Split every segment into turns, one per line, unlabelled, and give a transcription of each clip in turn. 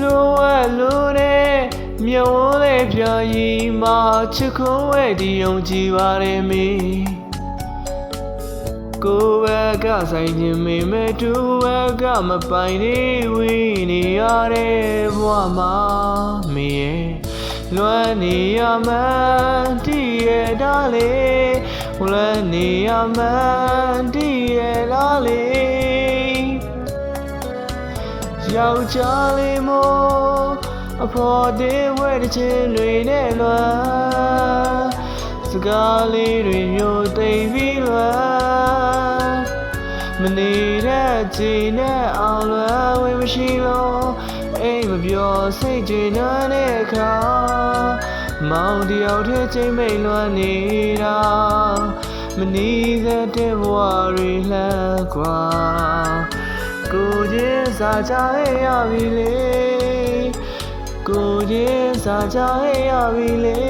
လိုတဲ့မြဝလေးပြရင်မှာချစ်ခွန်ဝဲဒီယုံကြည်ပါတယ်မီကိုယ်ဘက်ကဆိုင်ခြင်းမေမဲ့သူဘက်ကမပိုင်နေဝီနေရတဲ့ဘဝမှာမီရဲ့လွမ်းနေရမှန်းတည်ရတာလေလွမ်းနေရမှန်းတည်ရလားလေယောက်ျားလေးမို့အဖော်သေးဝဲတဲ့ချင်းတွေနဲ့လွမ်းစကားလေးတွေမျိုးသိမ့်ပြီးလွမ်းမနေတဲ့ချိန်နဲ့အောင်လွမ်းဝေးမရှိလို့အိမ်မပြောစိတ်ကြေနွမ်းတဲ့အခါမောင်တယောက်တည်းချိန်မိတ်လွမ်းနေတာမနီးတဲ့ဘဝတွေလှမ်းกว่าကိုချင်းစားကြရပြီလေကိုချင်းစားကြရပြီလေ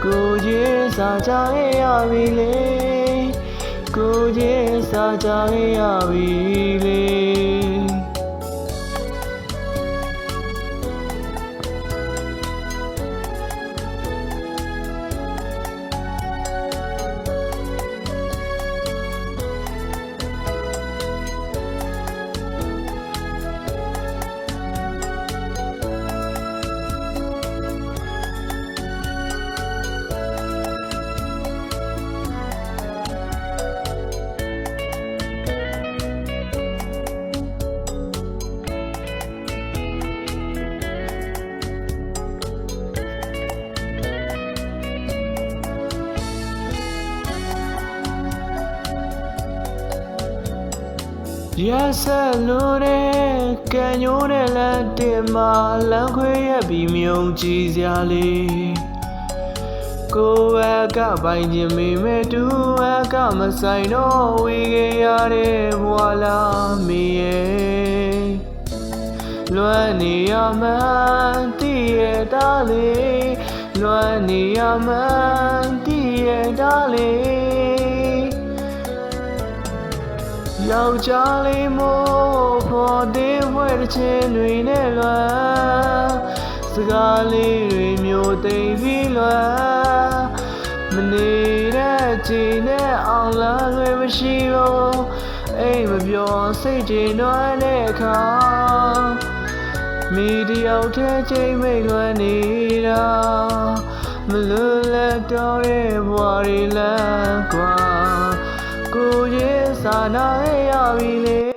ကိုချင်းစားကြရပြီလေကိုချင်းစားကြရပြီလေရက်ဆက်လို့တဲ့ကံညိုးတဲ့လက်တင်မှာလမ်းခွေရပြီးမြုံကြည်စရာလေးကိုယ်ဘက်ကပိုင်ခြင်းမိမဲ့သူဘက်ကမဆိုင်တော့ဝေခဲ့ရတဲ့ဘဝလားမီရဲ့လွမ်းနေရမှန်းတည်ရတာလေလွမ်းနေရမှန်းတည်ရတာလေယောက်ျားလေးမို့ဖော်သေးဝဲတဲ့ချင်းတွေနဲ့လွမ်းစကားလေးတွေမျိုးသိမ့်ပြီးလွမ်းမနေတဲ့ချိန်နဲ့အောင်လာလွယ်မရှိလို့အိမ်မပြောစိတ်ကြေနွမ်းတဲ့အခါမိတယောက်တည်းချိန်မိတ်လွမ်းနေတာမလွတ်လပ်တော့တဲ့ဘဝတွေလမ်းกว่าကိုရဲ့စာနာရပြီလေ